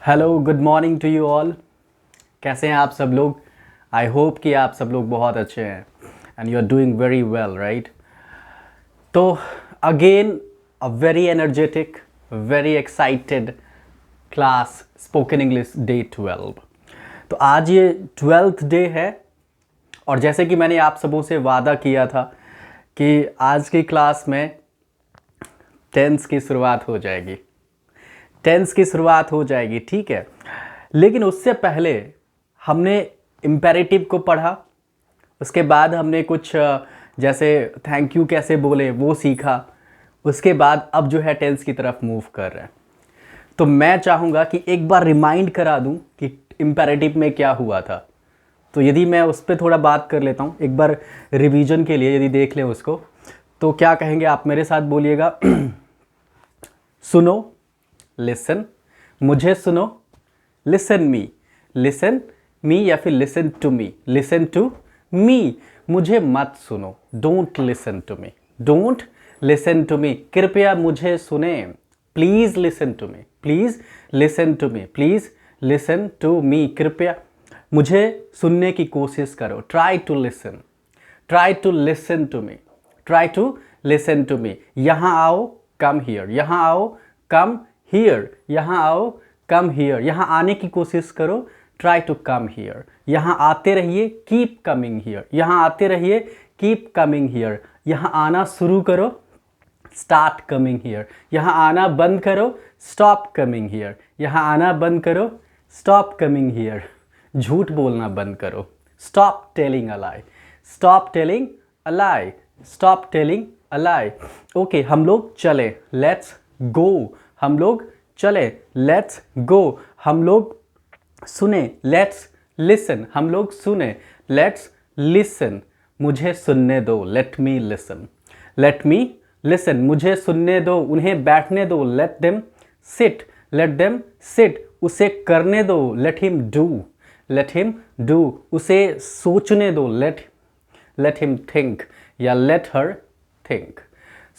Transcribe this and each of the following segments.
Hello good morning to you all. कैसे हैं आप सब लोग? आई होप कि आप सब लोग बहुत अच्छे हैं and you are doing very well, right? तो again a very energetic, very excited class spoken English day 12। तो आज ये 12th डे है और जैसे कि मैंने आप सबों से वादा किया था कि आज की क्लास में टेंस की शुरुआत हो जाएगी, ठीक है। लेकिन उससे पहले हमने इम्पेरेटिव को पढ़ा, उसके बाद हमने कुछ जैसे थैंक यू कैसे बोले वो सीखा, उसके बाद अब जो है टेंस की तरफ मूव कर रहे हैं। तो मैं चाहूँगा कि एक बार रिमाइंड करा दूं कि इम्पेरेटिव में क्या हुआ था। तो यदि मैं उस पर थोड़ा बात कर लेता हूँ एक बार रिवीजन के लिए, यदि देख लें उसको, तो क्या कहेंगे आप मेरे साथ बोलिएगा। सुनो, लिसन, मुझे सुनो, लिसन मी या फिर listen to me, listen to me, मुझे मत सुनो, don't listen to me, don't listen to me, कृपया मुझे सुने, please listen to me, please listen to me, please listen to me, कृपया मुझे सुनने की कोशिश करो, try to listen, try to listen to me, try to listen to me, यहाँ आओ, कम हियर, यहाँ आओ, कम हियर, यहाँ आओ, कम हियर, यहाँ आने की कोशिश करो, ट्राई टू कम हियर, यहाँ आते रहिए, कीप कमिंग हियर, यहाँ आते रहिए, कीप कमिंग हियर, यहाँ आना शुरू करो, स्टार्ट कमिंग हियर, यहाँ आना बंद करो, स्टॉप कमिंग हियर, यहाँ आना बंद करो, स्टॉप कमिंग हियर, झूठ बोलना बंद करो, स्टॉप टेलिंग अ लाई, स्टॉप टेलिंग अ लाई, स्टॉप टेलिंग अ लाई। ओके, हम लोग चले, लेट्स गो, हम लोग चले, लेट्स गो, हम लोग सुने, लेट्स लिसन, हम लोग सुने, लेट्स लिसन, मुझे सुनने दो, let me listen, let me listen, मुझे सुनने दो, उन्हें बैठने दो, let them sit, let them sit, उसे करने दो, let him do, let him do, उसे सोचने दो, लेट हिम थिंक या let her think.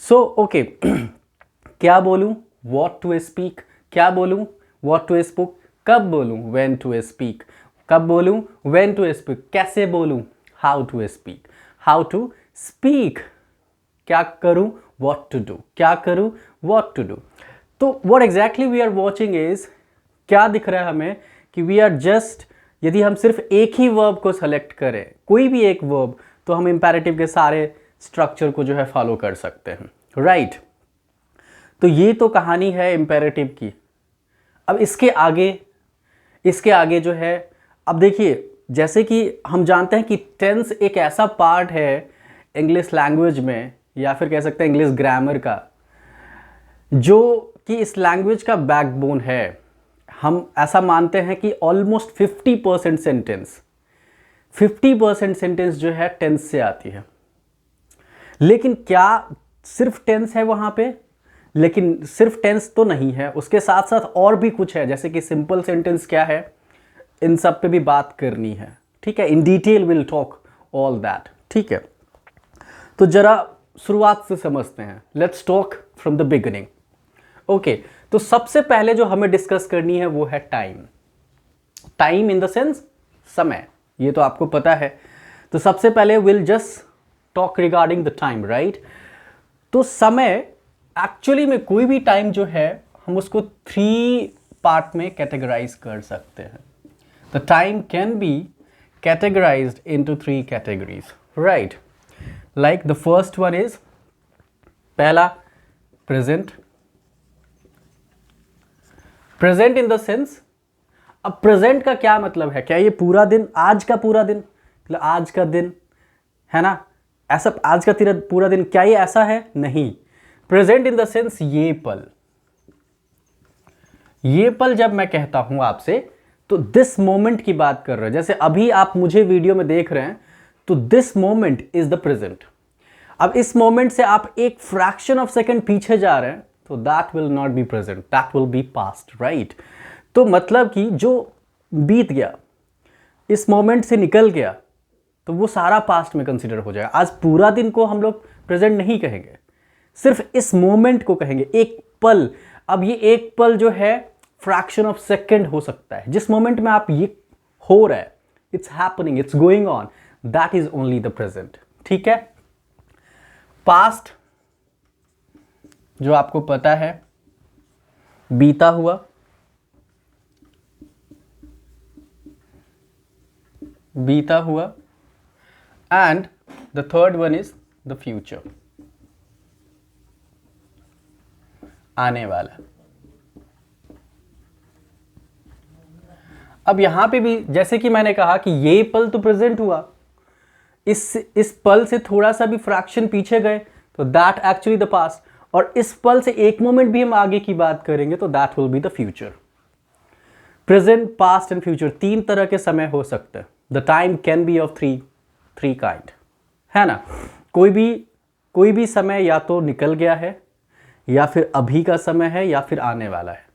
So okay, क्या बोलूं, what to speak, क्या बोलूं, what to speak, कब बोलूं, when to speak, कब बोलूं, when to speak, कैसे बोलूं, how to speak, how to speak, क्या करूं, what to do, क्या करूं, what to do। तो what exactly we are watching is, क्या दिख रहा है हमें कि we are just, यदि हम सिर्फ एक ही वर्ब को सेलेक्ट करें, कोई भी एक वर्ब, तो हम इंपेरेटिव के सारे स्ट्रक्चर को जो है फॉलो कर सकते हैं, राइट। तो ये तो कहानी है इम्पेरेटिव की। अब इसके आगे जो है, अब देखिए, जैसे कि हम जानते हैं कि टेंस एक ऐसा पार्ट है इंग्लिश लैंग्वेज में, या फिर कह सकते हैं इंग्लिश ग्रामर का, जो कि इस लैंग्वेज का बैकबोन है। हम ऐसा मानते हैं कि ऑलमोस्ट 50% सेंटेंस जो है टेंस से आती है। लेकिन क्या सिर्फ टेंस है वहाँ पे? लेकिन सिर्फ टेंस तो नहीं है, उसके साथ साथ और भी कुछ है, जैसे कि सिंपल सेंटेंस क्या है, इन सब पे भी बात करनी है, ठीक है। In detail will talk all that, ठीक है। तो जरा शुरुआत से समझते हैं, let's talk from the beginning. Okay, तो सबसे पहले जो हमें डिस्कस करनी है वो है time. Time in the sense समय, ये तो आपको पता है। तो सबसे पहले will just talk regarding the time, right. तो समय एक्चुअली में कोई भी टाइम जो है हम उसको 3 पार्ट में कैटेगराइज कर सकते हैं। The time can be categorized into 3 categories, right. Like the first one is, पहला present. Present in the sense, अब प्रेजेंट का क्या मतलब है? क्या ये पूरा दिन, आज का पूरा दिन, मतलब आज का दिन है ना, ऐसा आज का पूरा दिन, क्या ये ऐसा है? नहीं। प्रेजेंट इन द सेंस ये पल जब मैं कहता हूं आपसे, तो दिस मोमेंट की बात कर रहे हैं। जैसे अभी आप मुझे वीडियो में देख रहे हैं, तो this moment is the present. अब इस मोमेंट से आप एक फ्रैक्शन ऑफ सेकंड पीछे जा रहे हैं, तो that will not be present, that will be past, right. तो मतलब कि जो बीत गया, इस मोमेंट से निकल गया, तो वो सारा पास्ट में कंसिडर हो जाएगा। आज पूरा दिन को हम लोग प्रेजेंट नहीं कहेंगे, सिर्फ इस मोमेंट को कहेंगे, एक पल। अब ये एक पल जो है फ्रैक्शन ऑफ सेकेंड हो सकता है। जिस मोमेंट में आप ये हो रहा है, it's happening, it's going on, that is only the present. ठीक है। पास्ट जो आपको पता है, बीता हुआ, बीता हुआ, and the third one is the future, आने वाला। अब यहां पे भी जैसे कि मैंने कहा कि ये पल तो प्रेजेंट हुआ, इस पल से थोड़ा सा भी फ्रैक्शन पीछे गए तो दैट एक्चुअली द पास्ट, और इस पल से एक मोमेंट भी हम आगे की बात करेंगे तो that will be the future. Present, past and future, तीन तरह के समय हो सकते हैं। The time can B of three kind, है ना। कोई भी समय या तो निकल गया है, या फिर अभी का समय है, या फिर आने वाला है।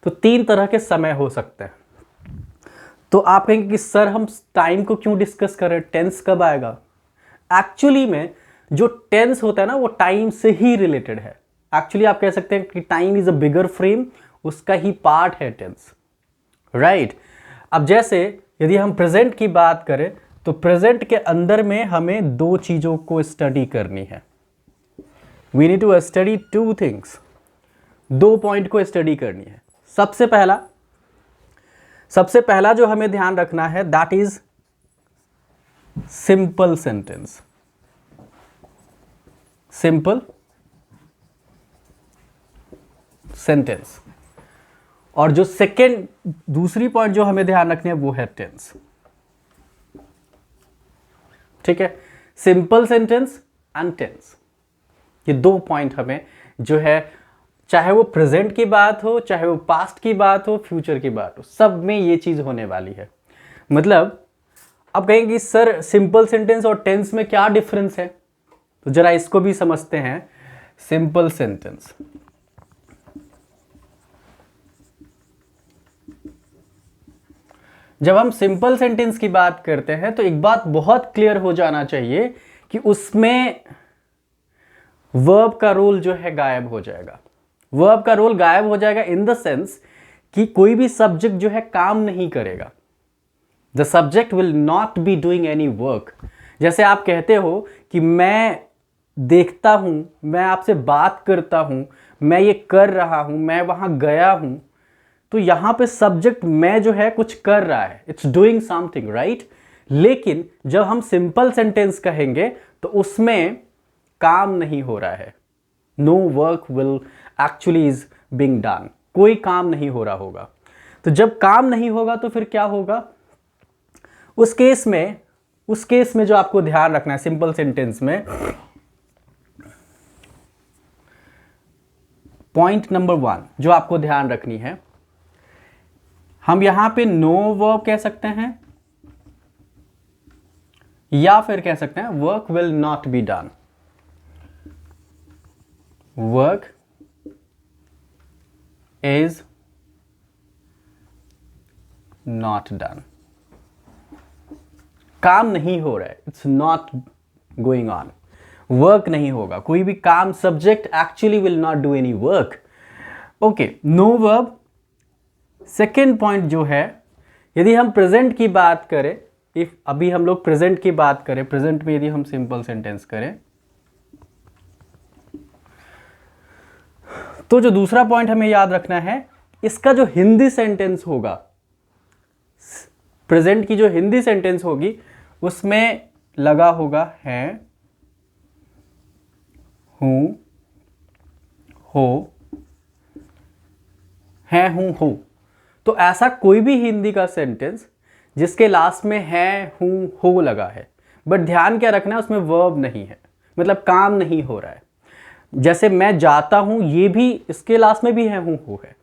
तो तीन तरह के समय हो सकते हैं। तो आप कहेंगे कि सर हम टाइम को क्यों डिस्कस कर रहे हैं, टेंस कब आएगा? एक्चुअली में जो टेंस होता है ना, वो टाइम से ही रिलेटेड है। एक्चुअली आप कह सकते हैं कि time is a bigger frame, उसका ही पार्ट है टेंस, राइट। अब जैसे यदि हम प्रेजेंट की बात करें तो प्रेजेंट के अंदर में हमें दो चीजों को स्टडी करनी है। We need to study two things, दो पॉइंट को स्टडी करनी है। सबसे पहला जो हमें ध्यान रखना है that is simple sentence. Simple sentence. और जो दूसरी पॉइंट जो हमें ध्यान रखनी है वो है टेंस। ठीक है, सिंपल सेंटेंस एंड टेंस, ये दो पॉइंट हमें जो है, चाहे वो प्रेजेंट की बात हो, चाहे वो पास्ट की बात हो, फ्यूचर की बात हो, सब में ये चीज होने वाली है। मतलब अब कहेंगे सर सिंपल सेंटेंस और टेंस में क्या डिफरेंस है, तो जरा इसको भी समझते हैं। सिंपल सेंटेंस, जब हम सिंपल सेंटेंस की बात करते हैं तो एक बात बहुत क्लियर हो जाना चाहिए कि उसमें वर्ब का रोल जो है गायब हो जाएगा। वर्ब का रोल गायब हो जाएगा इन द सेंस कि कोई भी सब्जेक्ट जो है काम नहीं करेगा। The subject will not be doing any work. जैसे आप कहते हो कि मैं देखता हूं, मैं आपसे बात करता हूं, मैं ये कर रहा हूं, मैं वहां गया हूं, तो यहां पे सब्जेक्ट मैं जो है कुछ कर रहा है, इट्स डूइंग समथिंग, राइट। लेकिन जब हम सिंपल सेंटेंस कहेंगे तो उसमें काम नहीं हो रहा है, no work will actually is being done, कोई काम नहीं हो रहा होगा। तो जब काम नहीं होगा तो फिर क्या होगा? उस केस में जो आपको ध्यान रखना है सिंपल सेंटेंस में, पॉइंट नंबर 1 जो आपको ध्यान रखनी है, हम यहां पे नो वर्ब कह सकते हैं या फिर कह सकते हैं work will not be done. Work is not done, काम नहीं हो रहा है, it's not going on, work नहीं होगा, कोई भी काम, subject actually will not do any work. Okay, no verb. Second point जो है, यदि हम प्रेजेंट की बात करें, इफ अभी हम लोग प्रेजेंट की बात करें, प्रेजेंट में यदि हम सिंपल सेंटेंस करें, तो जो दूसरा पॉइंट हमें याद रखना है, इसका जो हिंदी सेंटेंस होगा, प्रेजेंट की जो हिंदी सेंटेंस होगी उसमें लगा होगा है, हूं, हो, है, हूं, हो। तो ऐसा कोई भी हिंदी का सेंटेंस जिसके लास्ट में है, हूं, हो लगा है, बट ध्यान क्या रखना है, उसमें वर्ब नहीं है, मतलब काम नहीं हो रहा है। जैसे मैं जाता हूं, ये भी इसके लास्ट में भी है, हूं, हो है,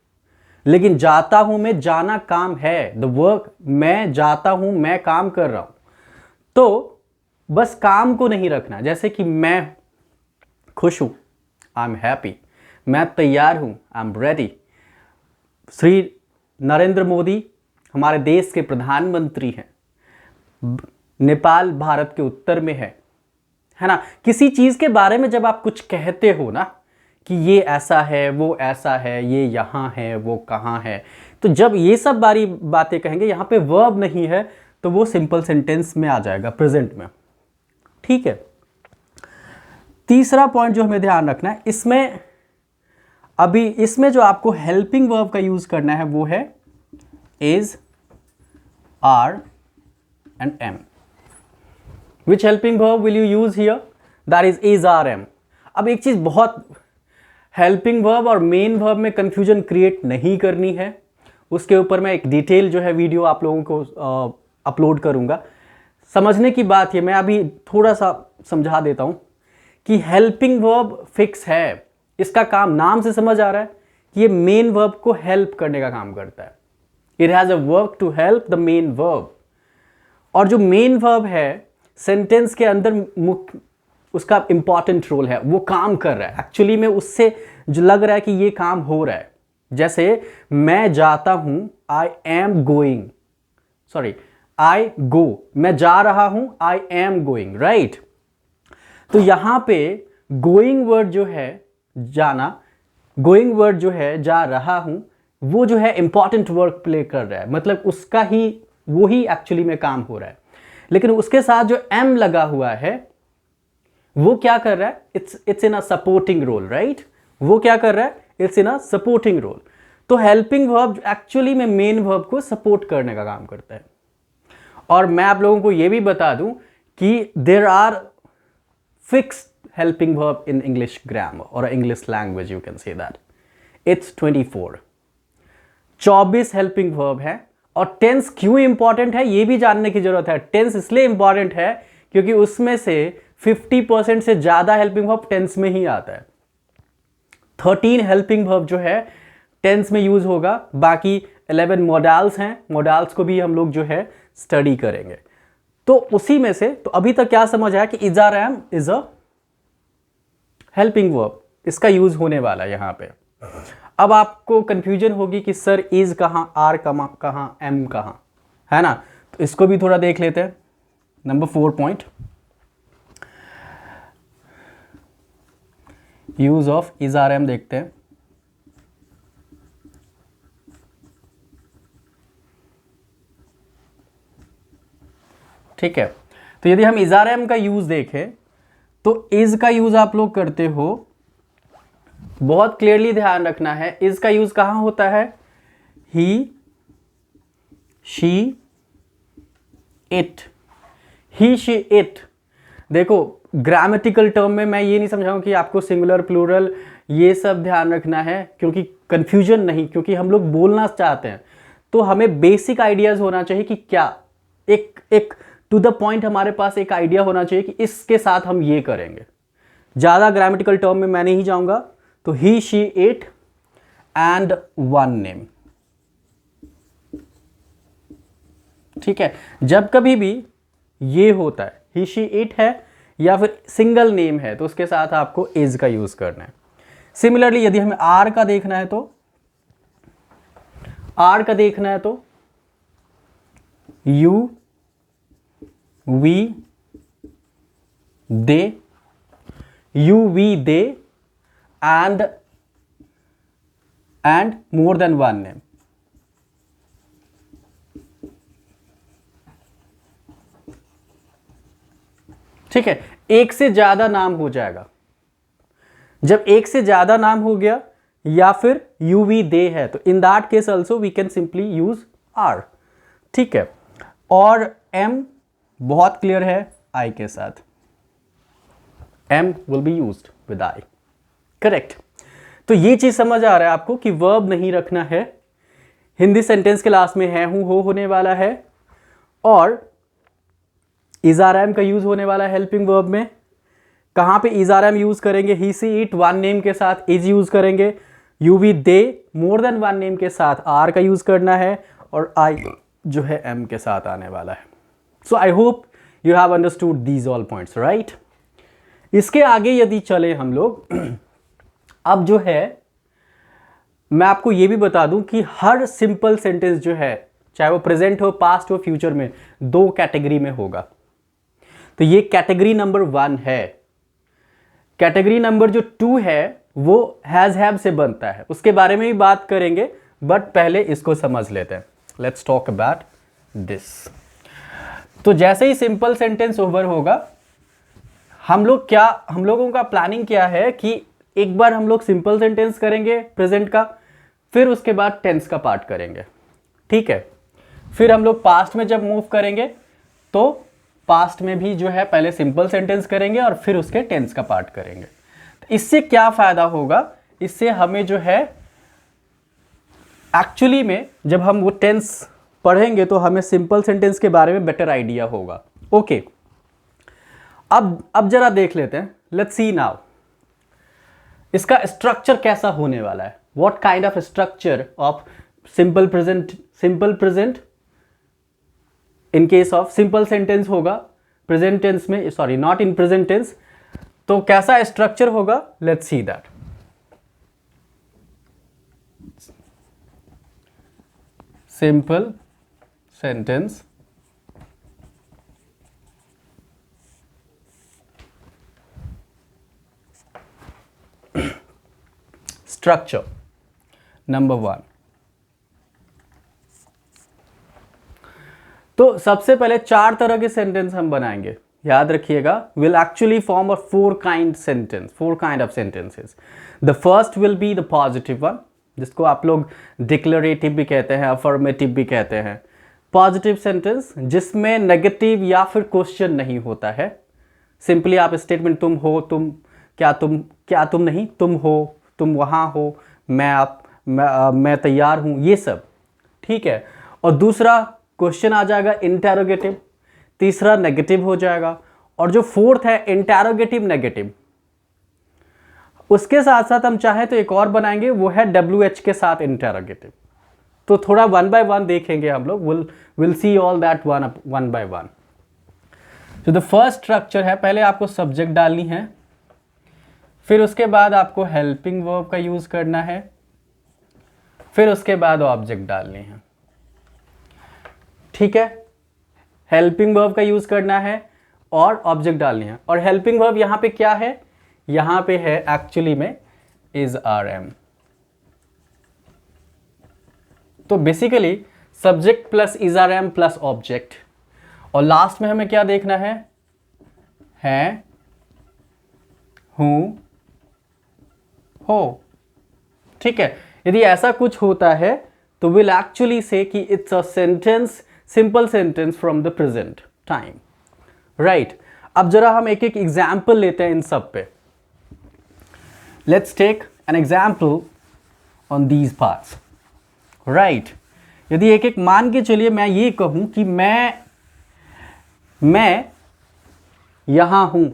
लेकिन जाता हूं में जाना काम है, द वर्क, मैं जाता हूं, मैं काम कर रहा हूं। तो बस काम को नहीं रखना, जैसे कि मैं खुश हूं, आई एम हैप्पी, मैं तैयार हूं, I am ready. Shri Narendra Modi हमारे देश के प्रधानमंत्री हैं, नेपाल भारत के उत्तर में है ना। किसी चीज के बारे में जब आप कुछ कहते हो ना कि ये ऐसा है, वो ऐसा है, ये यहां है, वो कहां है, तो जब ये सब बारी बातें कहेंगे, यहाँ पे वर्ब नहीं है तो वो सिंपल सेंटेंस में आ जाएगा, प्रेजेंट में। ठीक है, तीसरा पॉइंट जो हमें ध्यान रखना है, इसमें जो आपको हेल्पिंग वर्ब का यूज करना है वो है is, are and am. Which helping verb will you use here? That is is, are, am. अब एक चीज, बहुत हेल्पिंग वर्ब और मेन वर्ब में कंफ्यूजन क्रिएट नहीं करनी है, उसके ऊपर मैं एक डिटेल जो है वीडियो आप लोगों को अपलोड करूंगा। समझने की बात है, मैं अभी थोड़ा सा समझा देता हूं कि हेल्पिंग वर्ब फिक्स है, इसका काम नाम से समझ आ रहा है कि ये मेन वर्ब को हेल्प करने का काम करता है। It has a work to help the main verb. और जो मेन वर्ब है सेंटेंस के अंदर उसका इंपॉर्टेंट रोल है, वो काम कर रहा है एक्चुअली में, उससे जो लग रहा है कि ये काम हो रहा है। जैसे मैं जाता हूं, I am going, sorry I go, मैं जा रहा हूं, आई एम गोइंग, राइट। तो यहां पे गोइंग वर्ड जो है जाना, गोइंग वर्ड जो है जा रहा हूं, वो जो है इंपॉर्टेंट वर्क प्ले कर रहा है, मतलब उसका ही वो ही एक्चुअली में काम हो रहा है। लेकिन उसके साथ जो एम लगा हुआ है वो क्या कर रहा है? It's in a supporting role, right. वो क्या कर रहा है? It's in a supporting role. तो हेल्पिंग वर्ब एक्चुअली में मेन वर्ब को सपोर्ट करने का काम करता है। और मैं आप लोगों को यह भी बता दूं कि there are fixed helping verb in English grammar और English language, you can say that it's 24 helping verb है। और टेंस क्यों इंपॉर्टेंट है ये भी जानने की जरूरत है। टेंस इसलिए इंपॉर्टेंट है क्योंकि उसमें से 50% से ज्यादा हेल्पिंग वर्ब टेंस में ही आता है। 13 हेल्पिंग वर्ब जो है टेंस में यूज होगा, बाकी 11 मॉडल्स हैं, मॉडल्स को भी हम लोग जो है स्टडी करेंगे। तो उसी में से, तो अभी तक क्या समझ आया कि is, are, am is a helping verb, इसका यूज होने वाला है यहां पे। अब आपको कंफ्यूजन होगी कि सर इज कहां, आर कहां, एम कहां, है ना। तो इसको भी थोड़ा देख लेते हैं। Number 4 point, use of is, are, am देखते हैं। ठीक है, तो यदि हम इज, आर, एम का यूज देखें तो इज का यूज आप लोग करते हो, बहुत क्लियरली ध्यान रखना है। इज का यूज कहां होता है? He, she, it, he, she, it. देखो ग्रामेटिकल टर्म में मैं ये नहीं समझाऊं कि आपको सिंगुलर प्लूरल ये सब ध्यान रखना है, क्योंकि कंफ्यूजन नहीं, क्योंकि हम लोग बोलना चाहते हैं तो हमें बेसिक आइडियाज होना चाहिए कि क्या, एक टू द पॉइंट हमारे पास एक आइडिया होना चाहिए कि इसके साथ हम ये करेंगे। ज्यादा ग्रामेटिकल टर्म में मैं नहीं जाऊंगा। तो he, she, it and one name. ठीक है, जब कभी भी ये होता है ही, शी, इट है या फिर सिंगल नेम है तो उसके साथ आपको इज का यूज करना है। सिमिलरली यदि हमें आर का देखना है तो you, we, they, you, we, they and more than one name. ठीक है, एक से ज्यादा नाम हो जाएगा। जब एक से ज्यादा नाम हो गया या फिर यू, वी, दे है तो in that case also we can simply use are. ठीक है, और एम बहुत क्लियर है आई के साथ, am will be used with I, correct. तो ये चीज समझ आ रहा है आपको कि वर्ब नहीं रखना है, हिंदी सेंटेंस के लास्ट में है, हूं, हो होने वाला है, और इज, आर, एम का यूज होने वाला है हेल्पिंग वर्ब में। कहां पे इज, आर, एम यूज करेंगे? He, she, it one name के साथ इज यूज करेंगे, you, we, they more than one name के साथ आर का यूज करना है, और आई जो है एम के साथ आने वाला है। So I hope you have understood these all points, right. इसके आगे यदि चले हम लोग अब जो है मैं आपको यह भी बता दूं कि हर सिंपल सेंटेंस जो है, चाहे वो प्रेजेंट हो, पास्ट हो, फ्यूचर में, 2 कैटेगरी में होगा। तो ये कैटेगरी नंबर 1 है। कैटेगरी नंबर जो 2 है वो हैज, हैव से बनता है, उसके बारे में भी बात करेंगे, बट पहले इसको समझ लेते हैं। Let's talk about this. तो जैसे ही सिंपल सेंटेंस ओवर होगा, हम लोगों का प्लानिंग क्या है कि एक बार हम लोग सिंपल सेंटेंस करेंगे प्रेजेंट का, फिर उसके बाद टेंस का पार्ट करेंगे, ठीक है। फिर हम लोग पास्ट में जब मूव करेंगे तो पास्ट में भी जो है पहले सिंपल सेंटेंस करेंगे और फिर उसके टेंस का पार्ट करेंगे। तो इससे क्या फायदा होगा, इससे हमें जो है एक्चुअली में जब हम वो टेंस पढ़ेंगे तो हमें सिंपल सेंटेंस के बारे में बेटर आइडिया होगा। ओके, अब जरा देख लेते हैं, लेट्स सी नाउ इसका स्ट्रक्चर कैसा होने वाला है। What kind of structure of simple present in case of simple sentence होगा प्रेजेंट टेंस में, sorry not in present tense. तो कैसा स्ट्रक्चर होगा, let's see that. Simple sentence structure number 1। तो सबसे पहले 4 तरह के सेंटेंस हम बनाएंगे, याद रखिएगा। Will actually form a 4 kind of sentences. The first will be the positive one, जिसको आप लोग डिक्लेरेटिव भी कहते हैं, अफर्मेटिव भी कहते हैं। पॉजिटिव सेंटेंस जिसमें नेगेटिव या फिर क्वेश्चन नहीं होता है, सिंपली आप स्टेटमेंट तुम हो, क्या तुम नहीं, तुम हो, तुम वहाँ हो, मैं तैयार हूँ, ये सब, ठीक है। और दूसरा क्वेश्चन आ जाएगा इंटेरोगेटिव, तीसरा नेगेटिव हो जाएगा, और जो फोर्थ है इंटेरोगेटिव नेगेटिव। उसके साथ साथ हम चाहें तो एक और बनाएंगे, वो है WH के साथ इंटेरोगेटिव। तो थोड़ा 1 by 1 देखेंगे हम लोग, will see all that one by one. तो द फर्स्ट स्ट्रक्चर है, पहले आपको सब्जेक्ट डालनी है, फिर उसके बाद आपको हेल्पिंग वर्ब का यूज करना है, फिर उसके बाद ऑब्जेक्ट डालनी है, ठीक है। हेल्पिंग वर्ब का यूज करना है और ऑब्जेक्ट डालनी है। और हेल्पिंग वर्ब यहां पे क्या है, यहां पे है एक्चुअली में इज RM। तो basically subject plus is RM plus object, और लास्ट में हमें क्या देखना है हूं, हो, ठीक है। यदि ऐसा कुछ होता है तो विल एक्चुअली से कि it's a sentence, simple sentence from the present time, right. अब जरा हम एक एक एग्जाम्पल लेते हैं इन सब पे। Let's take an example on these parts, right. यदि एक एक मान के चलिए मैं ये कहूं कि मैं यहां हूं,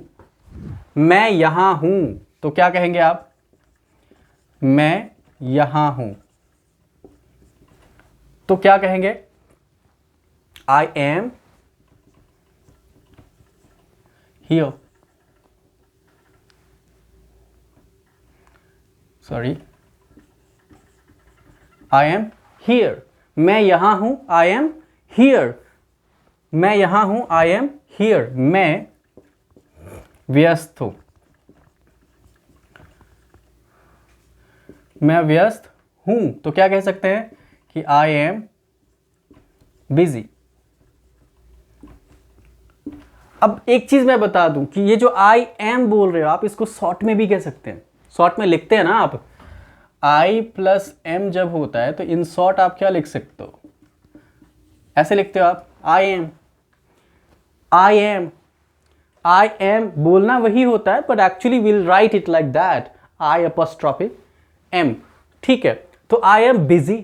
मैं यहां हूं, तो क्या कहेंगे आप, मैं यहां हूं। तो क्या कहेंगे, I am here, sorry, I am here। मैं यहां हूं, I am here। मैं यहां हूं, I am here। मैं व्यस्त हूं, मैं व्यस्त हूं, तो क्या कह सकते हैं कि I am busy। अब एक चीज मैं बता दूं कि ये जो I am बोल रहे हो आप, इसको शॉर्ट में भी कह सकते हैं। शॉर्ट में लिखते हैं ना आप, I प्लस M जब होता है तो इन शॉर्ट आप क्या लिख सकते हो, ऐसे लिखते हो आप, I am बोलना वही होता है, but actually will write it like that, I apostrophe M, ठीक है। तो I am busy,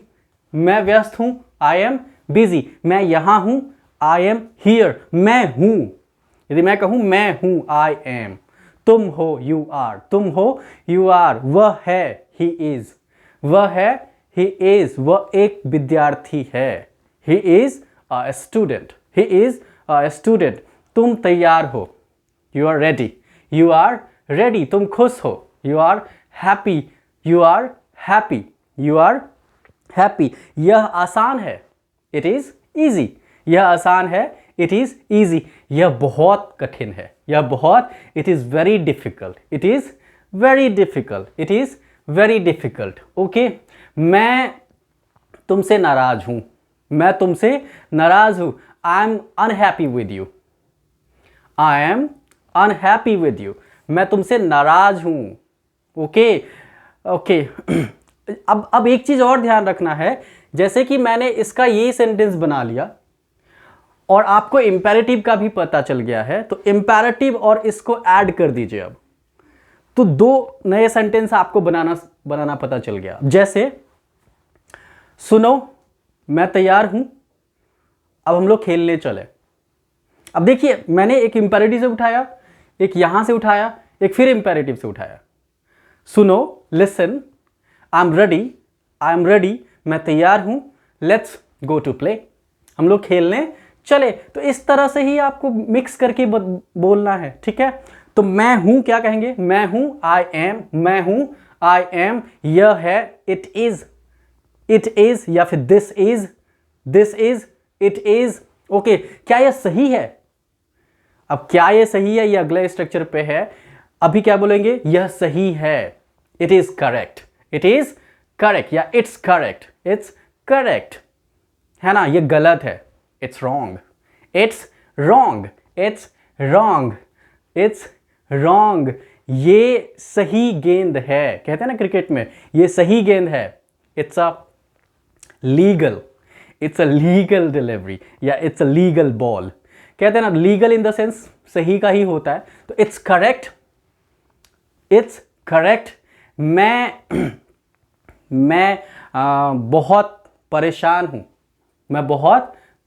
मैं व्यस्त हूं, I am busy। मैं यहां हूं, I am here, मैं हूं। यदि मैं कहूं मैं हूं, I am। तुम हो, you are, तुम हो, you are। वह है, he is, वह है, he is, वह एक विद्यार्थी है, he is a student, he is a student। तुम तैयार हो, you are ready, you are ready। तुम खुश हो, you are happy, you are happy, you are happy। यह आसान है, it is easy, यह आसान है, it is easy। यह बहुत कठिन है, यह बहुत, it is very difficult, it is very difficult, it is very difficult। Okay, मैं तुमसे नाराज हूं, मैं तुमसे नाराज हूं। I am unhappy with you, I am unhappy with you, मैं तुमसे नाराज हूं। Okay okay. अब एक चीज और ध्यान रखना है, जैसे कि मैंने इसका ये सेंटेंस बना लिया और आपको इंपेरेटिव का भी पता चल गया है, तो इंपेरेटिव और इसको ऐड कर दीजिए अब, तो दो नए सेंटेंस आपको बनाना पता चल गया। जैसे सुनो मैं तैयार हूं, अब हम लोग खेलने चले। अब देखिए मैंने एक इंपेरेटिव से उठाया, एक यहां से उठाया, एक फिर इंपेरेटिव से उठाया। सुनो लिसन, आई एम रेडी, मैं तैयार हूं, लेट्स गो टू प्ले, हम लोग खेलने चले। तो इस तरह से ही आपको मिक्स करके बोलना है, ठीक है। तो मैं हूं क्या कहेंगे, मैं हूं आई एम, मैं हूं आई एम, यह है इट इज, या फिर this is, it is. Okay, क्या यह सही है? अब क्या यह सही है, यह अगले स्ट्रक्चर पे है। अभी क्या बोलेंगे, यह सही है, इट इज करेक्ट, या इट्स करेक्ट, है ना। यह गलत है, इट्स रॉन्ग, ये सही गेंद है, कहते हैं ना क्रिकेट में, ये सही गेंद है, इट्स अ लीगल डिलीवरी, या इट्स अ लीगल बॉल। कहते हैं ना लीगल इन द सेंस सही का ही होता है। तो इट्स करेक्ट। मैं बहुत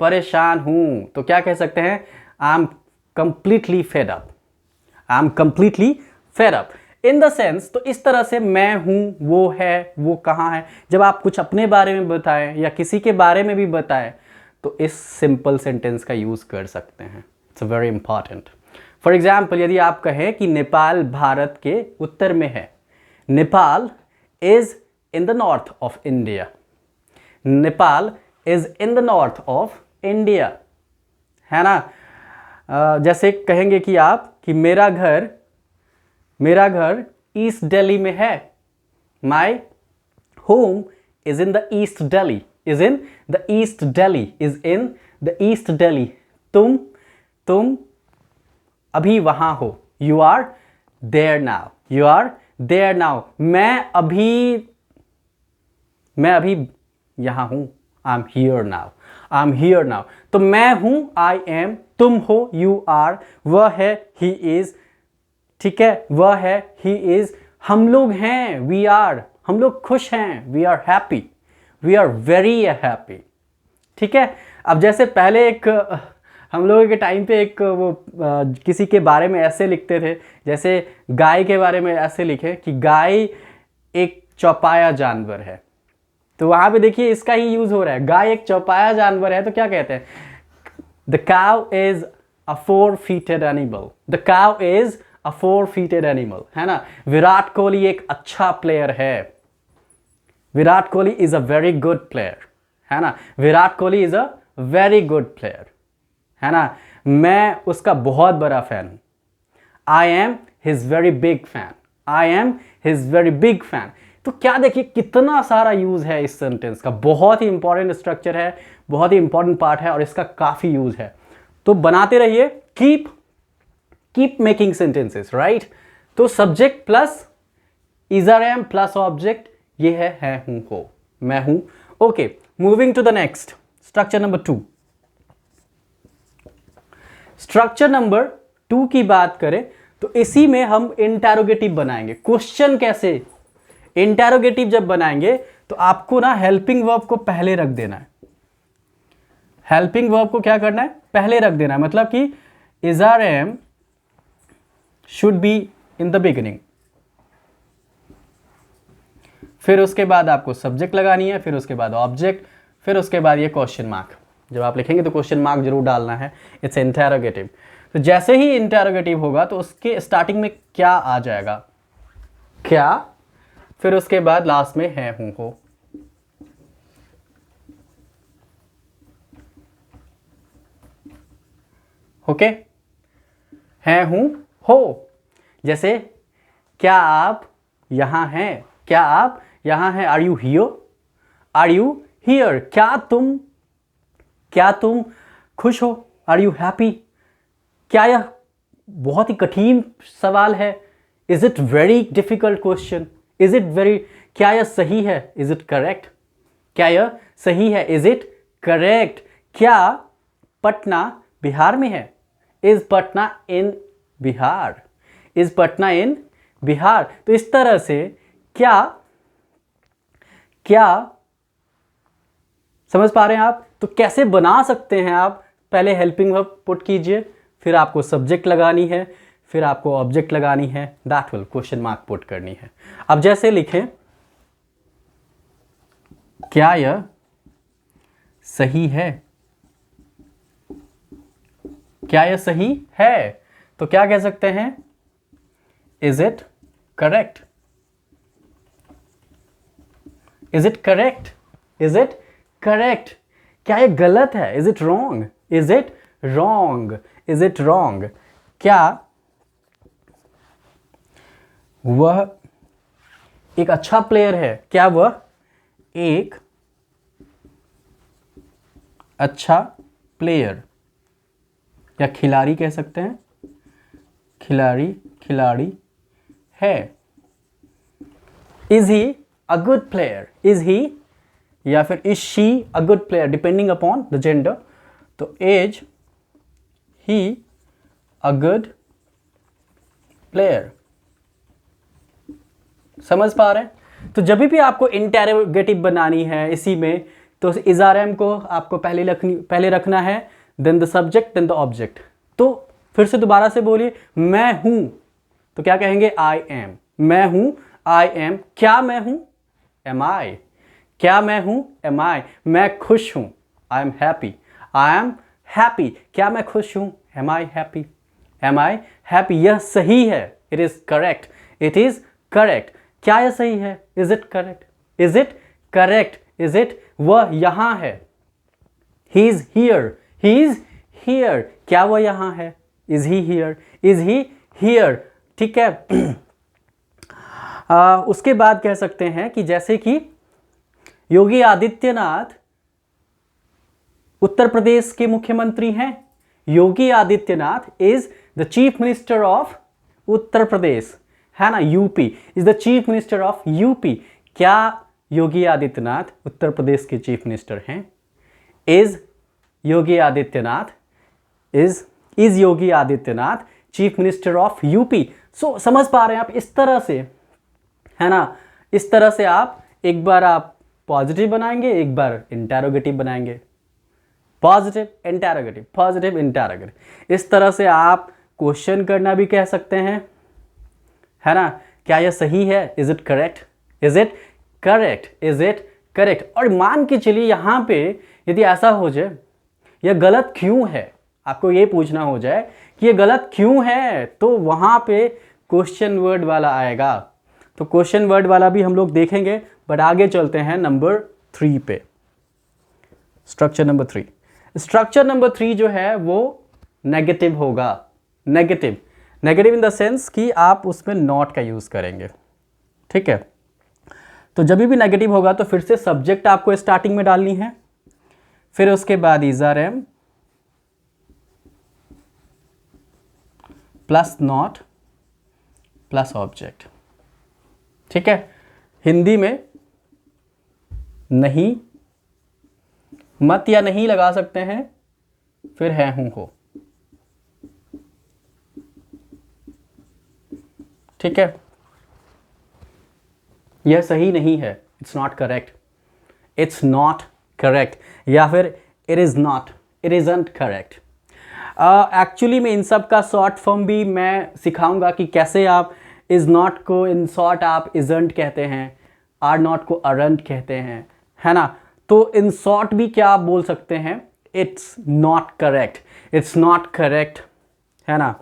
परेशान हूं, तो क्या कह सकते हैं, I am completely fed up, in the sense. तो इस तरह से मैं हूं, वो है, वो कहां है, जब आप कुछ अपने बारे में बताएं या किसी के बारे में भी बताएं तो इस सिंपल सेंटेंस का यूज कर सकते हैं। It's very important. For example, यदि आप कहें कि नेपाल भारत के उत्तर में है, Nepal is in the north of India, Nepal is in the north of India, है ना। जैसे कहेंगे कि आप कि मेरा घर ईस्ट दिल्ली में है, my home is in the east Delhi, तुम अभी वहां हो, यू आर देयर नाउ, मैं अभी यहां हूं, आई एम हियर नाउ, तो मैं हूं आई एम, तुम हो यू आर, वह है ही इज, ठीक है, वह है ही इज, हम लोग हैं वी आर, हम लोग खुश हैं, we are happy, we are very happy, ठीक है। अब जैसे पहले एक हम लोगों के टाइम पे एक किसी के बारे में ऐसे लिखते थे, जैसे गाय के बारे में ऐसे लिखे कि गाय एक चौपाया जानवर है, तो वहां पे देखिए इसका ही यूज हो रहा है, गाय एक चौपाया जानवर है, तो क्या कहते हैं, the cow is a 4-footed animal, है ना। विराट कोहली एक अच्छा प्लेयर है, Virat Kohli is a very good player, है ना, Virat Kohli is a very good player, है ना। मैं उसका बहुत बड़ा फैन हूं, I am his very big fan, तो क्या देखिए कितना सारा यूज है इस सेंटेंस का, बहुत ही इंपॉर्टेंट स्ट्रक्चर है, बहुत ही इंपॉर्टेंट पार्ट है और इसका काफी यूज है। तो बनाते रहिए, कीप मेकिंग सेंटेंसेस, राइट। तो subject plus is are am plus object, ये है हूं, हो, मैं हूं। Okay, moving to the next, structure number 2। Structure number 2 की बात करें तो इसी में हम इंटरोगेटिव बनाएंगे। क्वेश्चन कैसे, इंटरोगेटिव जब बनाएंगे तो आपको ना हेल्पिंग वर्ब को पहले रख देना है, हेल्पिंग वर्ब को क्या करना है, पहले रख देना है, मतलब कि is are am should be in the beginning, फिर उसके बाद आपको सब्जेक्ट लगानी है, फिर उसके बाद ऑब्जेक्ट, फिर उसके बाद ये क्वेश्चन मार्क। जब आप लिखेंगे तो क्वेश्चन मार्क जरूर डालना है, इट्स इंटरोगेटिव। तो जैसे ही इंटरोगेटिव होगा तो उसके स्टार्टिंग में क्या आ जाएगा, क्या, फिर उसके बाद लास्ट में है हूं, हो। ओके, है हूं, हो। जैसे क्या आप यहां हैं, क्या आप यहां हैं, आर यू हियर, क्या तुम खुश हो? Are you happy? क्या यह बहुत ही कठिन सवाल है? Is it very difficult question? Is it very, क्या यह सही है? Is it correct? क्या यह सही है? Is it correct? क्या पटना बिहार में है? Is Patna in Bihar? Is Patna in Bihar? तो इस तरह से क्या समझ पा रहे हैं आप? तो कैसे बना सकते हैं आप? पहले हेल्पिंग वर्ब पुट कीजिए, फिर आपको सब्जेक्ट लगानी है, फिर आपको ऑब्जेक्ट लगानी है, that will question mark put करनी है। अब जैसे लिखें, क्या यह सही है? क्या यह सही है? तो क्या कह सकते हैं? Is it correct? Is it correct? Is it correct? क्या यह गलत है? Is it wrong? Is it wrong? Is it wrong? क्या वह एक अच्छा प्लेयर है? क्या वह एक अच्छा प्लेयर या खिलाड़ी कह सकते हैं, खिलाड़ी है? Is he a good player? Is he या फिर is she a good player, depending upon the gender. तो is he a good player? समझ पा रहे हैं? तो जब भी आपको इंटेरोगेटिव बनानी है इसी में, तो इज आर एम को आपको पहले रखना है, then the subject, then the object. तो फिर से दोबारा से बोलिए, मैं हूं, तो क्या कहेंगे? I am. मैं हूं, आई एम। क्या मैं हूं? एम आई। क्या मैं हूं? एम आई। मैं खुश हूं, I am happy. I am happy. क्या मैं खुश हूं? Am I happy. M I happy. यह सही है, it is correct. It is correct. क्या यह सही है? Is it correct? Is it correct? Is it? वह यहां है, he is here. He is here. क्या वह यहां है? Is he here? Is he here? ठीक है। उसके बाद कह सकते हैं कि जैसे कि योगी आदित्यनाथ उत्तर प्रदेश के मुख्यमंत्री हैं। Yogi Adityanath is the chief minister of Uttar Pradesh, है ना? UP is the chief minister of UP. क्या योगी आदित्यनाथ उत्तर प्रदेश के चीफ मिनिस्टर हैं? Is Yogi Adityanath is Yogi Adityanath chief minister of UP? So समझ पा रहे हैं आप? इस तरह से, है ना, इस तरह से आप एक बार आप पॉजिटिव बनाएंगे, एक बार इंटेरोगेटिव बनाएंगे। Positive interrogative, positive interrogative. इस तरह से आप क्वेश्चन करना भी कह सकते हैं, है ना? क्या यह सही है? Is it correct? Is it correct? Is it correct? और मान के चलिए यहां पे यदि ऐसा हो जाए, यह गलत क्यों है, आपको ये पूछना हो जाए कि यह गलत क्यों है, तो वहां पे क्वेश्चन वर्ड वाला आएगा। तो क्वेश्चन वर्ड वाला भी हम लोग देखेंगे, बट आगे चलते हैं नंबर 3 पे। Structure number 3। स्ट्रक्चर नंबर 3 जो है वो नेगेटिव होगा। Negative, negative in the sense कि आप उसमें नॉट का यूज करेंगे। ठीक है? तो जब भी नेगेटिव होगा तो फिर से सब्जेक्ट आपको स्टार्टिंग में डालनी है, फिर उसके बाद is are am plus not plus object. ठीक है? हिंदी में नहीं, मत या नहीं लगा सकते हैं, फिर है हूं हो। ठीक है? यह सही नहीं है, it's not correct, it's not correct, या फिर it is not, it isn't correct. Actually में इन सब का शॉर्ट फॉर्म भी मैं सिखाऊंगा कि कैसे आप इज नॉट को इन शॉर्ट आप इजंट कहते हैं, आर नॉट को अरंट कहते हैं, है ना? तो इन शॉर्ट भी क्या आप बोल सकते हैं? It's not correct, it's not correct, है ना?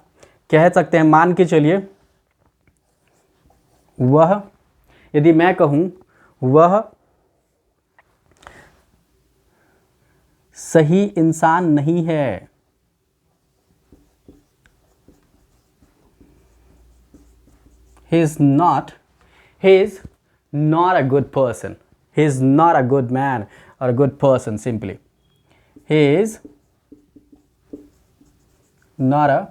कह सकते हैं। मान के चलिए वह, यदि मैं कहूं वह सही इंसान नहीं है, he is not a good person, he is not a good man, or a good person simply. He is not a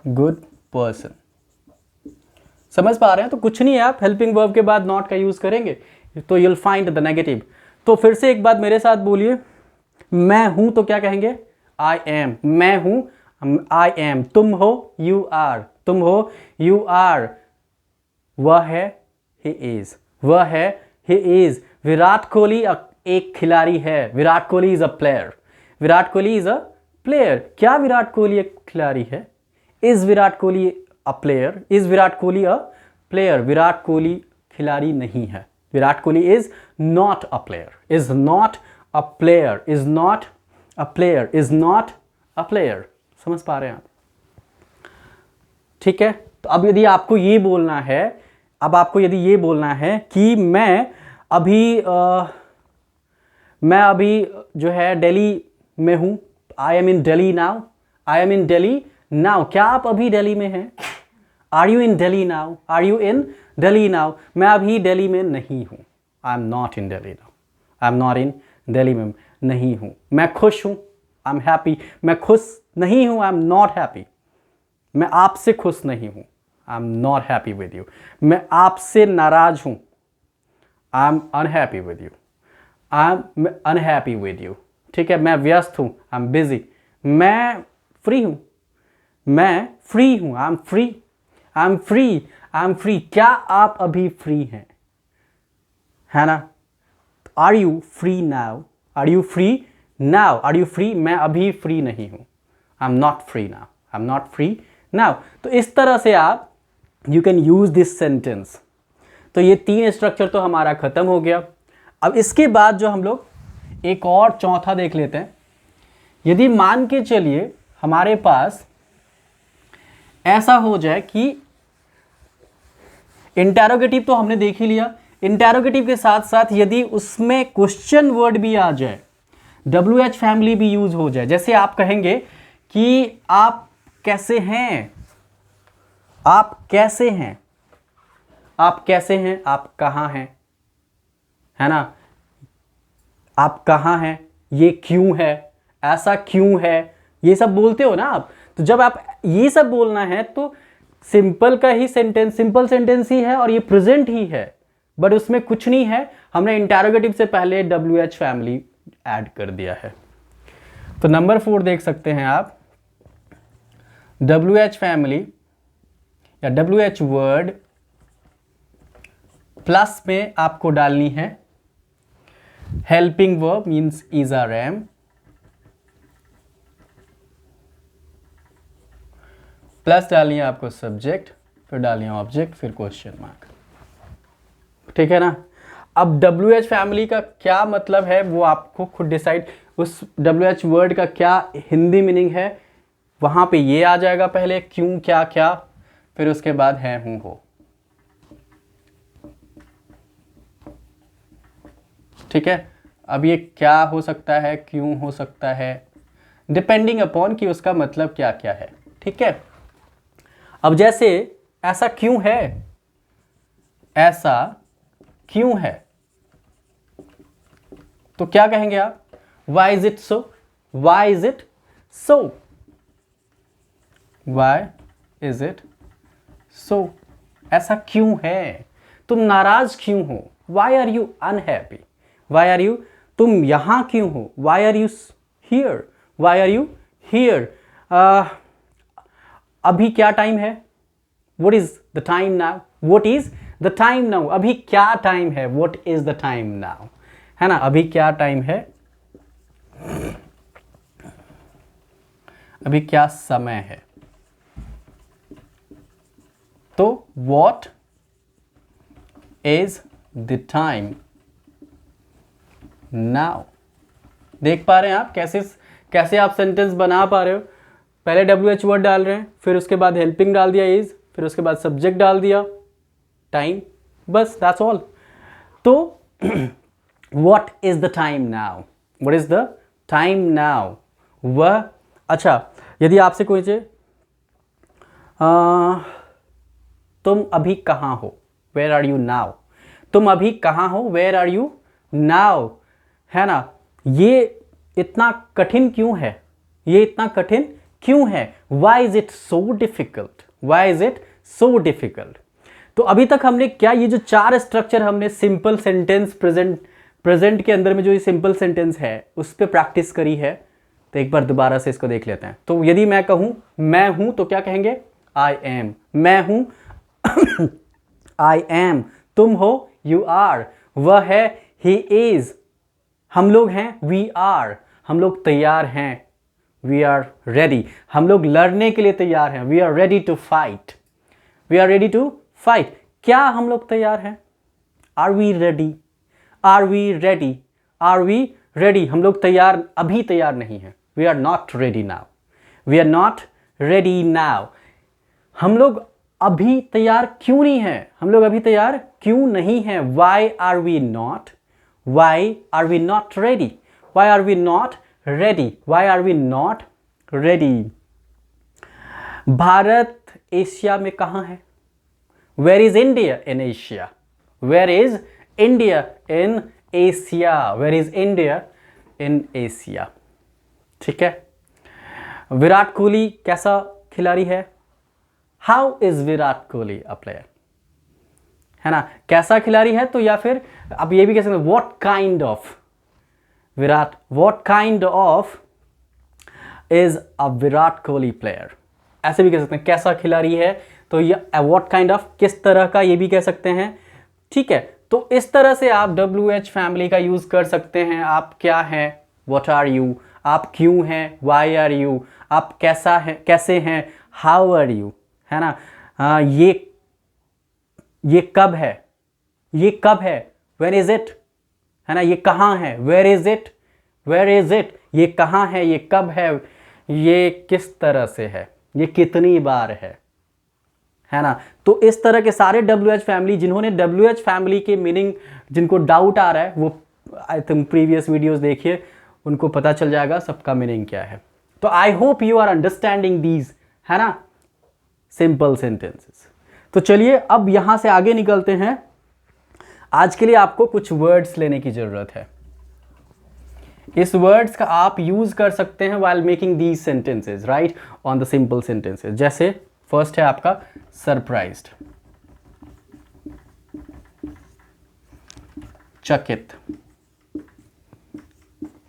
good person. समझ पा रहे हैं? तो कुछ नहीं है, आप हेल्पिंग वर्ब के बाद नॉट का यूज करेंगे तो you'll find the negative. तो फिर से एक बात मेरे साथ बोलिए, मैं हूं तो क्या कहेंगे? I am. मैं हूं, I am. तुम हो, you are. तुम हो, you are. वह है, he is. वह है, he is. विराट कोहली एक खिलाड़ी है. Virat Kohli is a player. Virat Kohli is a player. क्या विराट कोहली एक खिलाड़ी है? Is Virat Kohli a player? Is Virat Kohli a player? Virat Kohli खिलाड़ी नहीं है. Virat Kohli is not a player. Is not a player. Is not a player. Is not a player. समझ पा रहे हैं आप? ठीक है. तो अब यदि आपको ये बोलना है, अब आपको यदि ये बोलना है कि मैं अभी जो है दिल्ली में हूं. I am in Delhi now. I am in Delhi now. क्या आप अभी दिल्ली में हैं? Are you in Delhi now? Are you in Delhi now? मैं अभी दिल्ली में नहीं हूं. I am not in Delhi now. I am not in Delhi में नहीं हूं. मैं खुश हूं. I am happy. मैं खुश नहीं हूं. I am not happy. मैं आपसे खुश नहीं हूं. I am not happy with you. मैं आपसे नाराज हूं. I am unhappy with you. I am unhappy with you. ठीक है. मैं व्यस्त हूं. I am busy. मैं फ्री हूं. मैं फ्री हूं. I am free. I am free. I am free. क्या आप अभी फ्री हैं? है ना? Are you free now? Are you free now? Are you free? मैं अभी फ्री नहीं हूं. I am not free now. I am not free now. तो इस तरह से आप you can use this sentence. तो ये 3 स्ट्रक्चर तो हमारा खत्म हो गया. अब इसके बाद जो हम लोग एक और चौथा देख लेते हैं. यदि मान के चलिए हमारे पास ऐसा हो जाए कि इंटेरोगेटिव तो हमने देख ही लिया. इंटेरोगेटिव के साथ साथ यदि उसमें क्वेश्चन वर्ड भी आ जाए, WH फैमिली भी यूज हो जाए. जैसे आप कहेंगे कि आप कैसे हैं? आप कैसे हैं? आप कैसे हैं? आप कहाँ हैं? है ना? आप कहाँ हैं? ये क्यों है? ऐसा क्यों है? ये सब बोलते हो ना आप. तो जब आप ये सब बोलना है तो सिंपल का ही सेंटेंस, सिंपल सेंटेंस ही है और ये प्रेजेंट ही है, बट उसमें कुछ नहीं है. हमने इंटेरोगेटिव से पहले WH फैमिली ऐड कर दिया है. तो नंबर 4 देख सकते हैं आप. WH फैमिली या WH वर्ड प्लस में आपको डालनी है helping verb means is are am. Plus डालनी है आपको सब्जेक्ट, फिर डालनी है ऑब्जेक्ट, फिर क्वेश्चन मार्क. ठीक है ना? अब WH फैमिली का क्या मतलब है वो आपको खुद डिसाइड. उस WH वर्ड का क्या हिंदी मीनिंग है वहां पे ये आ जाएगा. पहले क्यों, क्या क्या, फिर उसके बाद है, हूं, हो. ठीक है. अब ये क्या हो सकता है, क्यों हो सकता है, डिपेंडिंग अपॉन कि उसका मतलब क्या क्या है. ठीक है. अब जैसे ऐसा क्यों है, ऐसा क्यों है, तो क्या कहेंगे आप? Why is it so? Why is it so? Why is it so? ऐसा क्यों है? तुम नाराज क्यों हो? Why are you unhappy? Why are you? तुम यहां क्यों हो? Why are you here? Why are you here? अभी क्या टाइम है? What is the time now? What is the time now? अभी क्या टाइम है? What is the time now? है ना? अभी क्या टाइम है? अभी क्या समय है? तो what is the time now? देख पा रहे हैं आप कैसे आप सेंटेंस बना पा रहे हो? पहले WH वर्ड डाल रहे हैं, फिर उसके बाद हेल्पिंग डाल दिया इज, फिर उसके बाद सब्जेक्ट डाल दिया टाइम, बस दैट्स ऑल. तो what is the time now? What is the time now? वह, अच्छा, यदि आपसे कोई पूछे तुम अभी कहाँ हो, वेयर आर यू नाउ? तुम अभी कहाँ हो, वेयर आर यू नाउ, है ना। ये इतना कठिन क्यों है, ये इतना कठिन क्यों है? Why is it so difficult, why is it so difficult? तो अभी तक हमने क्या, ये जो 4 स्ट्रक्चर हमने सिंपल सेंटेंस, प्रेजेंट के अंदर में जो ये सिंपल सेंटेंस है उस पर प्रैक्टिस करी है। तो एक बार दोबारा से इसको देख लेते हैं। तो यदि मैं कहूं मैं हूं तो क्या कहेंगे? I am. मैं हूं आई एम। तुम हो, यू आर। वह है, ही इज। हम लोग हैं, वी आर। हम लोग तैयार हैं, वी आर रेडी। हम लोग लड़ने के लिए तैयार हैं, we are ready to fight. We are ready to fight. क्या हम लोग तैयार हैं? Are we ready? Are we ready? Are we ready? हम लोग तैयार, अभी तैयार नहीं हैं। We are not ready now. We are not ready now. हम लोग अभी तैयार क्यों नहीं हैं? हम लोग अभी तैयार क्यों नहीं हैं? Why are we not? Why are we not ready? Why are we not ready? Why are we not ready? Bharat Asia में कहाँ है? Where is India in Asia? Where is India in Asia? Where is India in Asia? ठीक है। विराट कोहली कैसा खिलाड़ी है? How is Virat Kohli a player? है ना, कैसा खिलाड़ी है? तो या फिर आप ये भी कह सकते हैं what kind of Virat, what kind of is a Virat Kohli player? ऐसे भी कह सकते हैं कैसा खिलाड़ी है, तो ये व्हाट काइंड ऑफ, किस तरह का, ये भी कह सकते हैं। ठीक है, तो इस तरह से आप WH फैमिली का यूज कर सकते हैं। आप क्या हैं, व्हाट आर यू। आप क्यों हैं, वाई आर यू। आप कैसा है, कैसे हैं, हाउ आर यू, है ना। ये कब है, ये कब है, वेयर इज इट, है ना। ये कहाँ है, where is it, where is it. ये कहाँ है, ये कब है, ये किस तरह से है, ये कितनी बार है ना। तो इस तरह के सारे WH फैमिली, जिन्होंने WH फैमिली के मीनिंग, जिनको डाउट आ रहा है, वो आई थिंक प्रीवियस वीडियोस देखिए, उनको पता चल जाएगा सबका मीनिंग क्या है। तो I hope you are understanding these, है ना, सिंपल सेंटेंसेस। तो चलिए अब यहां से आगे निकलते हैं। आज के लिए आपको कुछ वर्ड्स लेने की जरूरत है। इस वर्ड्स का आप यूज कर सकते हैं while making these sentences, right, on the simple sentences. जैसे फर्स्ट है आपका सरप्राइज्ड, चकित।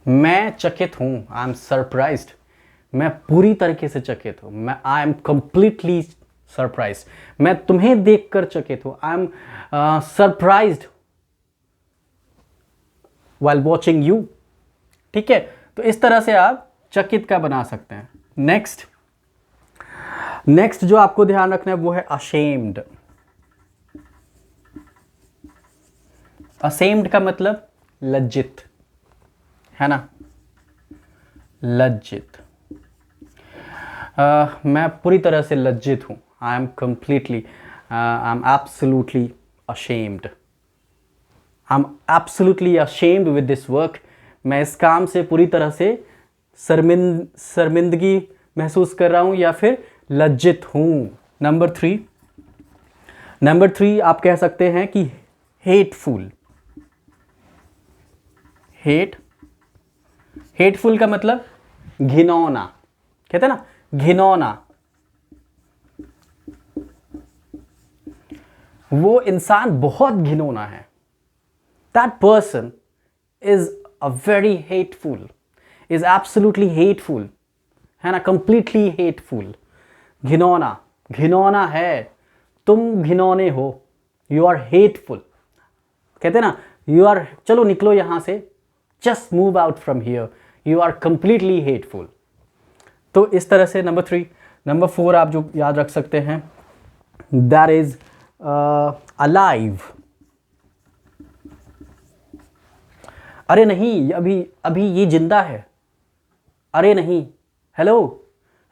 मैं चकित हूं, आई एम सरप्राइज्ड। मैं पूरी तरीके से चकित हूं, मैं आई एम कंप्लीटली सरप्राइज्ड। मैं तुम्हें देखकर चकित हूं, I am surprised while watching you। ठीक है, तो इस तरह से आप चकित का बना सकते हैं। नेक्स्ट जो आपको ध्यान रखना है वो है ashamed। ashamed का मतलब लज्जित, है ना, लज्जित। मैं पूरी तरह से लज्जित हूं, I am completely, I am absolutely ashamed। I am absolutely ashamed with this work। मैं इस काम से पूरी तरह से शर्मिंदगी महसूस कर रहा हूं या फिर लज्जित हूं। नंबर थ्री आप कह सकते हैं कि हेटफुल। हेटफुल का मतलब घिनौना, कहते हैं ना, घिनौना। वो इंसान बहुत घिनौना है। That person is a very hateful, is absolutely hateful, है ना, completely hateful। घिनौना, घिनौना है, तुम घिनौने हो, you are hateful। कहते हैं ना, you are, चलो निकलो यहां से, just move out from here, you are completely hateful। तो इस तरह से नंबर 3। नंबर 4 आप जो याद रख सकते हैं, that is alive। अरे नहीं, अभी ये जिंदा है। अरे नहीं, hello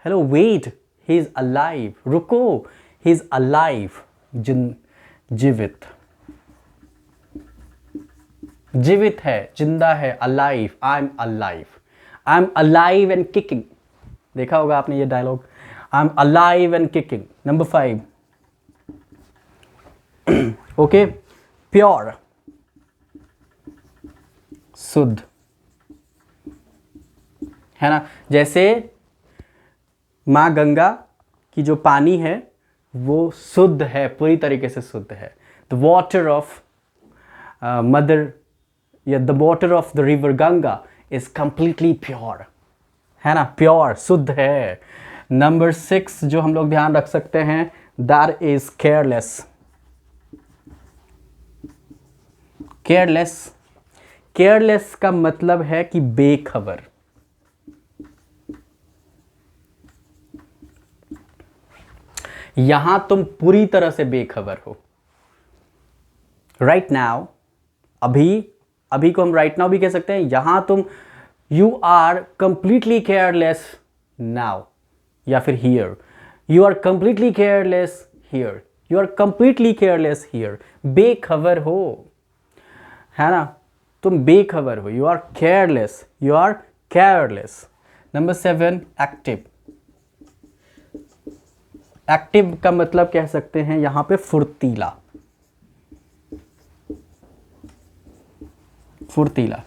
wait, he is alive. रुको, ही इज अलाइव, जीवित, जीवित है, जिंदा है, alive, I am alive, I am alive and kicking. देखा होगा आपने ये dialogue, I am alive and kicking. Number 5, okay, pure. शुद्ध, है ना। जैसे माँ गंगा की जो पानी है वो शुद्ध है, पूरी तरीके से शुद्ध है। द वाटर ऑफ मदर या the water of the river Ganga is completely pure, है ना, प्योर, शुद्ध है। नंबर 6 जो हम लोग ध्यान रख सकते हैं, that is careless. Careless, careless का मतलब है कि बेखबर। यहां तुम पूरी तरह से बेखबर हो। राइट नाउ, अभी को हम राइट नाउ भी कह सकते हैं। यहां तुम you are completely careless now, या फिर here you are completely careless, here you are completely careless, here बेखबर हो, है ना, तुम बेखबर हो, you are careless, you are careless. Number 7 active. Active का मतलब कह सकते हैं यहां पे फुर्तीला, फुर्तीला,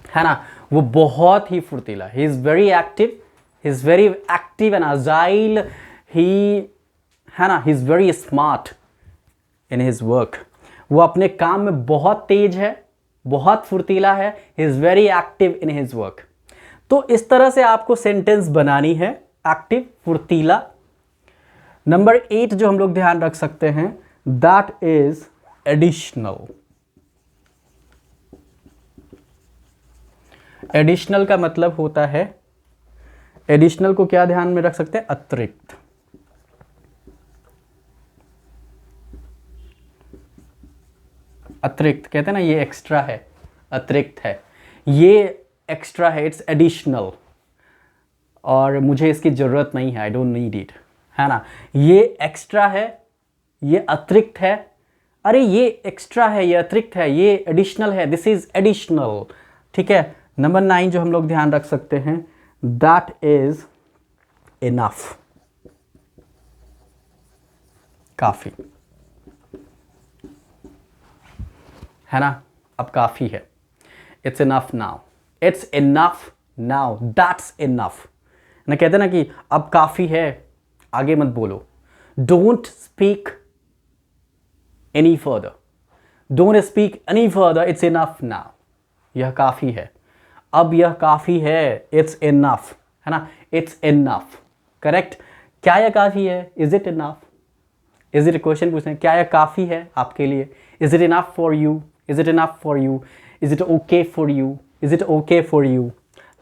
है ना, वो बहुत ही फुर्तीला। He is very active, he is very active and agile, he, है ना, he is very smart in his work. वो अपने काम में बहुत तेज है, बहुत फुर्तीला है, ही is very active in his work. तो इस तरह से आपको सेंटेंस बनानी है, एक्टिव, फुर्तीला। नंबर 8 जो हम लोग ध्यान रख सकते हैं, दैट इज एडिशनल। एडिशनल का मतलब होता है, एडिशनल को क्या ध्यान में रख सकते हैं, अतिरिक्त। अतिरिक्त कहते हैं ना, ये एक्स्ट्रा है, अतिरिक्त है, ये एक्स्ट्रा है, इट्स एडिशनल, और मुझे इसकी ज़रूरत नहीं है, आई डोंट नीड इट, है ना। ये एक्स्ट्रा है, ये अतिरिक्त है, अरे ये एक्स्ट्रा है, ये अतिरिक्त है, ये एडिशनल है, दिस इज एडिशनल, ठीक है। नंबर 9 जो हम लोग ध्यान रख सकते हैं, दैट इज इनफ, काफी, है ना, अब काफी है, it's enough now, it's enough now, that's enough ना, कहते ना कि अब काफी है, आगे मत बोलो, don't speak any further, don't speak any further, it's enough now, यह काफी है, अब यह काफी है, इट्स इनफ, है ना, इट्स इनफ, करेक्ट। क्या यह काफी है, is it enough, is it, question पूछते हैं, क्या यह काफी है आपके लिए, is it enough for you, is it enough for you, is it okay for you, is it okay for you,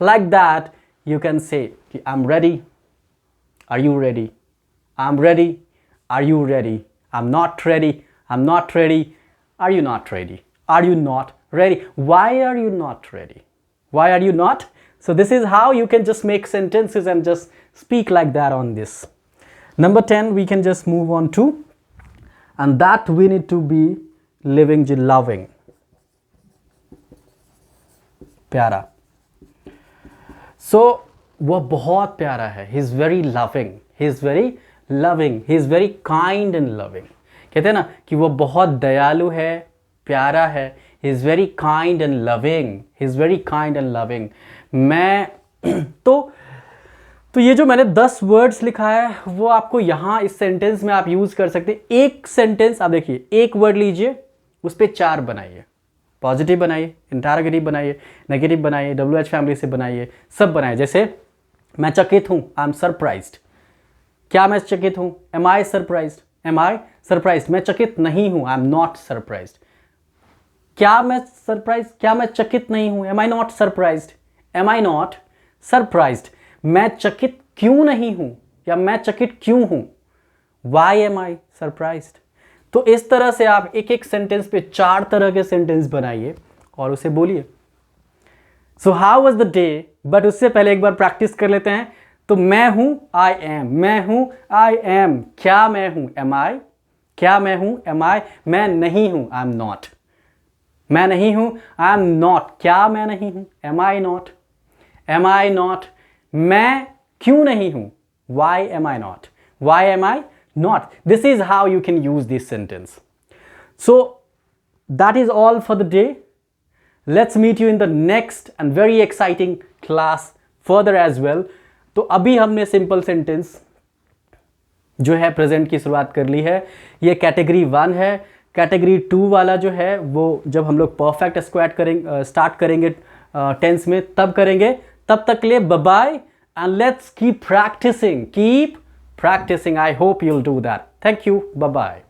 like that you can say कि I am ready, are you ready, I am ready, are you ready, I am not ready, I am not ready, are you not ready, are you not ready, why are you not ready, why are you not? So this is how you can just make sentences and just speak like that on this. Number 10 we can just move on to, and that we need to be living loving, प्यारा। So वो बहुत प्यारा है, he is very loving, he is very loving, he is very kind and loving, कहते हैं ना कि वो बहुत दयालु है, प्यारा है, he is very kind and loving, he is very kind and loving। मैं तो ये जो मैंने 10 वर्ड्स लिखा है वो आपको यहाँ इस सेंटेंस में आप यूज कर सकते हैं। एक सेंटेंस आप देखिए, एक वर्ड लीजिए, उस पर 4 बनाइए, पॉजिटिव बनाइए, इंटरोगेटिव बनाइए, नेगेटिव बनाइए, WH फैमिली से बनाइए, सब बनाइए। जैसे मैं चकित हूँ, आई एम सरप्राइज्ड, क्या मैं चकित हूँ, M I surprised, am I surprised, मैं चकित नहीं हूँ, आई एम नॉट सरप्राइज्ड। क्या मैं सरप्राइज, क्या मैं चकित नहीं हूं, am I not surprised, am I not surprised. मैं चकित क्यों नहीं हूं, या मैं चकित क्यों हूं, वाई एम आई सरप्राइज्ड। तो इस तरह से आप एक एक सेंटेंस पे 4 तरह के सेंटेंस बनाइए और उसे बोलिए। So how was the day, but उससे पहले एक बार प्रैक्टिस कर लेते हैं। तो मैं हूं, आई एम, मैं हूं, आई एम, क्या मैं हूं, एम आई, क्या मैं हूं, एम आई, मैं नहीं हूं, आई एम नॉट, मैं नहीं हूं, आई एम नॉट, क्या मैं नहीं हूं, am I not, am I not, मैं क्यों नहीं हूं, why am I not, why am I not. This is how you can use this sentence. So that is all for the day. Let's meet you in the next and very exciting class further as well. तो अभी हमने simple sentence जो है present की शुरुआत कर ली है। ये कैटेगरी 1 है। कैटेगरी 2 वाला जो है वो जब हम लोग परफेक्ट स्क्वाड करेंगे, स्टार्ट करेंगे टेंस में, तब करेंगे। तब तक के लिए bye bye and let's keep practicing, keep practicing. I hope you'll do that. Thank you. Bye-bye.